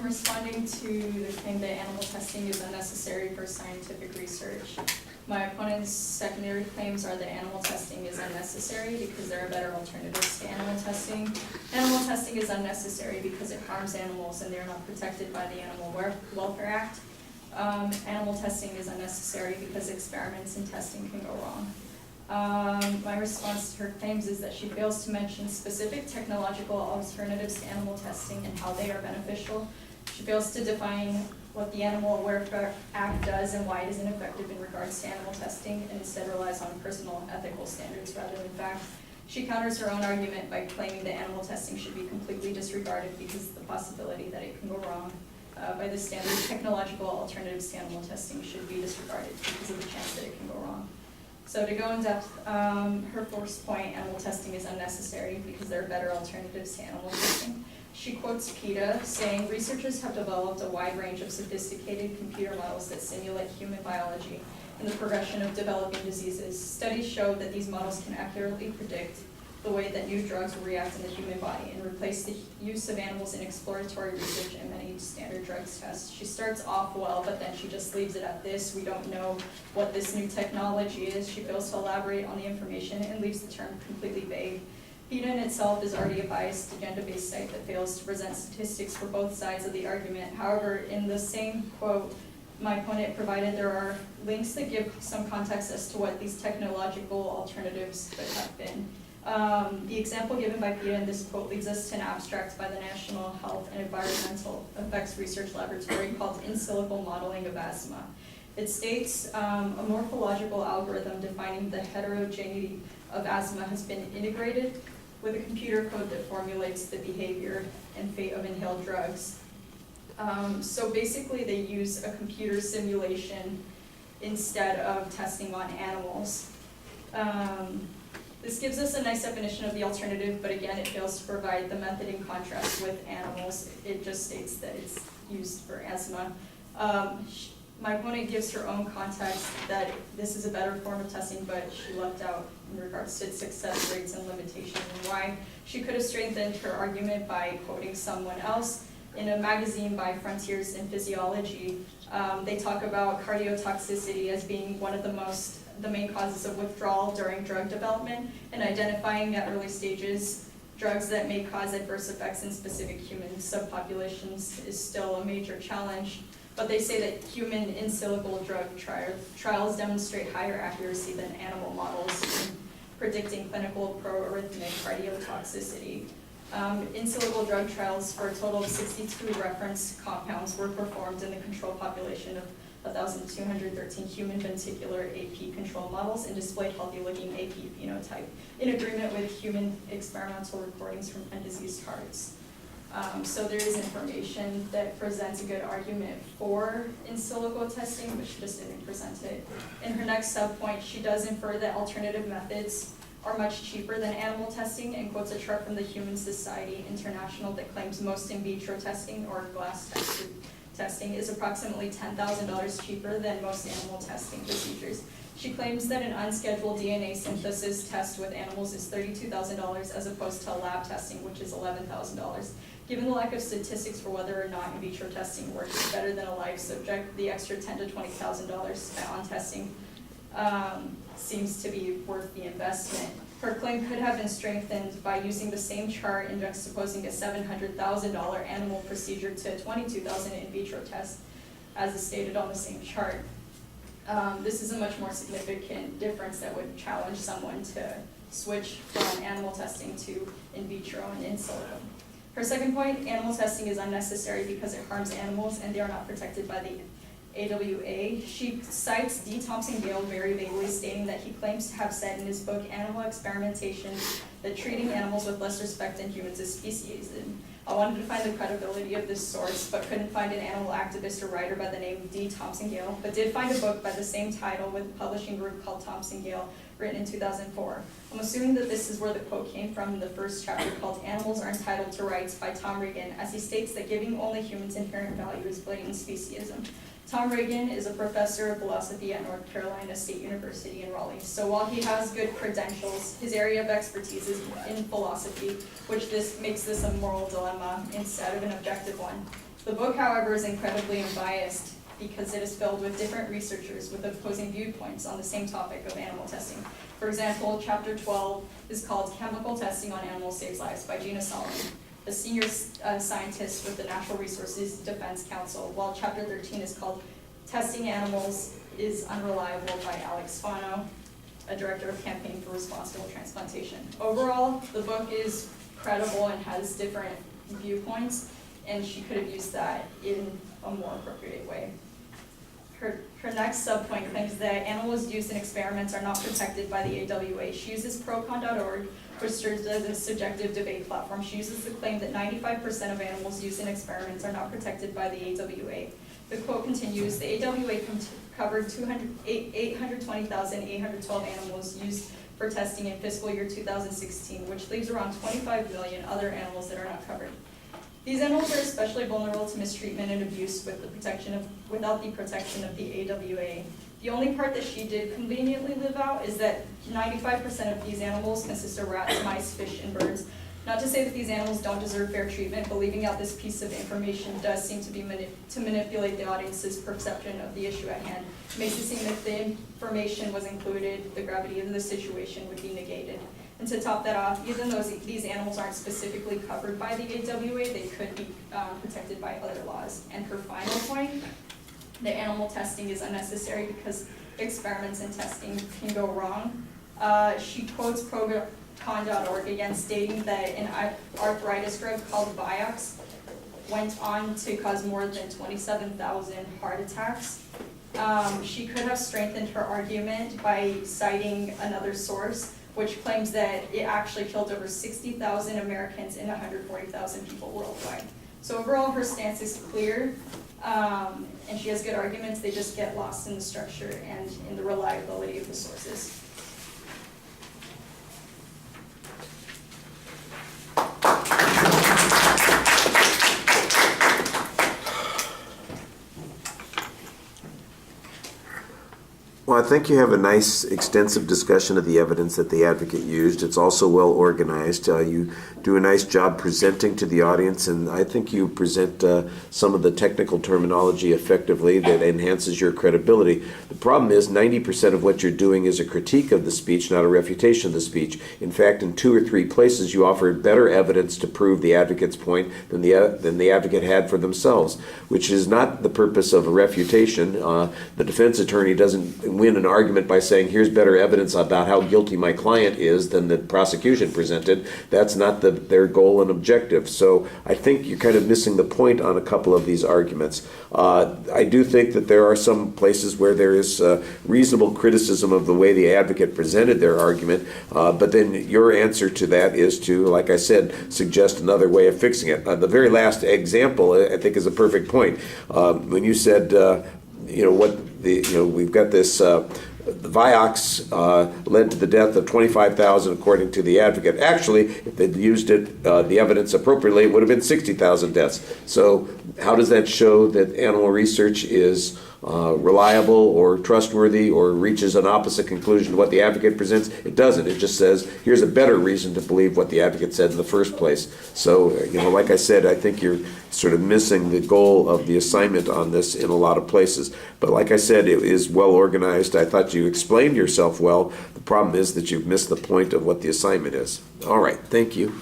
Responding to the claim that animal testing is unnecessary for scientific research. My opponent's secondary claims are that animal testing is unnecessary because there are better alternatives to animal testing. Animal testing is unnecessary because it harms animals and they are not protected by the Animal Welfare Act. Animal testing is unnecessary because experiments and testing can go wrong. My response to her claims is that she fails to mention specific technological alternatives to animal testing and how they are beneficial. She fails to define what the Animal Welfare Act does and why it is ineffective in regards to animal testing, and instead relies on personal ethical standards rather than fact. She counters her own argument by claiming that animal testing should be completely disregarded because of the possibility that it can go wrong. By this standard, technological alternatives to animal testing should be disregarded because of the chance that it can go wrong. So to go in depth, her first point, animal testing is unnecessary because there are better alternatives to animal testing. She quotes PETA saying, researchers have developed a wide range of sophisticated computer models that simulate human biology and the progression of developing diseases. Studies show that these models can accurately predict the way that new drugs will react in the human body and replace the use of animals in exploratory research and many standard drugs tests. She starts off well, but then she just leaves it at this. We don't know what this new technology is. She fails to elaborate on the information and leaves the term completely vague. PETA in itself is already a biased, agenda-based site that fails to present statistics for both sides of the argument. However, in the same quote my opponent provided, there are links that give some context as to what these technological alternatives could have been. The example given by PETA in this quote leads us to an abstract by the National Health and Environmental Effects Research Laboratory called in silico modeling of asthma. It states a morphological algorithm defining the heterogeneity of asthma has been integrated with a computer code that formulates the behavior and fate of inhaled drugs. So basically they use a computer simulation instead of testing on animals. This gives us a nice definition of the alternative, but again, it fails to provide the method in contrast with animals. It just states that it's used for asthma. My opponent gives her own context that this is a better form of testing, but she left out in regards to its success rates and limitations and why. She could have strengthened her argument by quoting someone else. In a magazine by Frontiers in Physiology, they talk about cardiotoxicity as being one of the main causes of withdrawal during drug development, and identifying at early stages drugs that may cause adverse effects in specific human subpopulations is still a major challenge. But they say that human in silico drug trials demonstrate higher accuracy than animal models in predicting clinical proarrhythmic cardiotoxicity. In silico drug trials for a total of 62 reference compounds were performed in the control population of 1,213 human ventricular AP control models and displayed healthy-looking AP phenotype in agreement with human experimental recordings from undiseased hearts. So there is information that presents a good argument for in silico testing, but she just didn't present it. In her next sub-point, she does infer that alternative methods are much cheaper than animal testing and quotes a chart from the Human Society International that claims most in vitro testing or glass testing is approximately $10,000 cheaper than most animal testing procedures. She claims that an unscheduled DNA synthesis test with animals is $32,000 as opposed to lab testing, which is $11,000. Given the lack of statistics for whether or not in vitro testing works better than a live subject, the extra $10,000 to $20,000 spent on testing seems to be worth the investment. Her claim could have been strengthened by using the same chart and juxtaposing a $700,000 animal procedure to a $22,000 in vitro test, as is stated on the same chart. This is a much more significant difference that would challenge someone to switch from animal testing to in vitro and in silico. Her second point, animal testing is unnecessary because it harms animals and they are not protected by the AWA. She cites D. Thompson Gale very vaguely, stating that he claims to have said in his book Animal Experimentation that treating animals with less respect than humans is speciesism. I wanted to find the credibility of this source, but couldn't find an animal activist or writer by the name of D. Thompson Gale, but did find a book by the same title with a publishing group called Thompson Gale, written in 2004. I'm assuming that this is where the quote came from in the first chapter called Animals Are Entitled to Rights by Tom Regan, as he states that giving only humans inherent value is blatant speciesism. Tom Regan is a professor of philosophy at North Carolina State University in Raleigh. So while he has good credentials, his area of expertise is in philosophy, which makes this a moral dilemma instead of an objective one. The book, however, is incredibly unbiased because it is filled with different researchers with opposing viewpoints on the same topic of animal testing. For example, chapter 12 is called Chemical Testing on Animals Saves Lives by Gina Solomon, a senior scientist with the Natural Resources Defense Council, while chapter 13 is called Testing Animals is Unreliable by Alex Fano, a director of Campaign for Responsible Transplantation. Overall, the book is credible and has different viewpoints, and she could have used that in a more appropriate way. Her next subpoint claims that animals used in experiments are not protected by the AWA. She uses procon.org, which serves as a subjective debate platform. She uses the claim that 95% of animals used in experiments are not protected by the AWA. The quote continues, the AWA covered 820,812 animals used for testing in fiscal year 2016, which leaves around 25 million other animals that are not covered. These animals are especially vulnerable to mistreatment and abuse without the protection of the AWA. The only part that she did conveniently leave out is that 95% of these animals consist of rats, mice, fish, and birds. Not to say that these animals don't deserve fair treatment, but leaving out this piece of information does seem to be to manipulate the audience's perception of the issue at hand. It makes it seem that if the information was included, the gravity of the situation would be negated. And to top that off, even though these animals aren't specifically covered by the AWA, they could be protected by other laws. And her final point, the animal testing is unnecessary because experiments and testing can go wrong. She quotes procon.org again, stating that an arthritis drug called Vioxx went on to cause more than 27,000 heart attacks. She could have strengthened her argument by citing another source, which claims that it actually killed over 60,000 Americans and 140,000 people worldwide. So overall, her stance is clear, and she has good arguments. They just get lost in the structure and in the reliability of the sources. Well, I think you have a nice, extensive discussion of the evidence that the advocate used. It's also well organized. You do a nice job presenting to the audience, and I think you present some of the technical terminology effectively that enhances your credibility. The problem is 90% of what you're doing is a critique of the speech, not a refutation of the speech. In fact, in 2 or 3 places, you offered better evidence to prove the advocate's point than the advocate had for themselves, which is not the purpose of a refutation. The defense attorney doesn't win an argument by saying, here's better evidence about how guilty my client is than the prosecution presented. That's not their goal and objective. So I think you're kind of missing the point on a couple of these arguments. I do think that there are some places where there is reasonable criticism of the way the advocate presented their argument, but then your answer to that is to, like I said, suggest another way of fixing it. The very last example, I think, is a perfect point. When you said, we've got this, the Vioxx led to the death of 25,000 according to the advocate. Actually, if they'd used the evidence appropriately, it would have been 60,000 deaths. So how does that show that animal research is reliable or trustworthy or reaches an opposite conclusion to what the advocate presents? It doesn't. It just says, here's a better reason to believe what the advocate said in the first place. So, like I said, I think you're sort of missing the goal of the assignment on this in a lot of places. But like I said, it is well organized. I thought you explained yourself well. The problem is that you've missed the point of what the assignment is. All right. Thank you.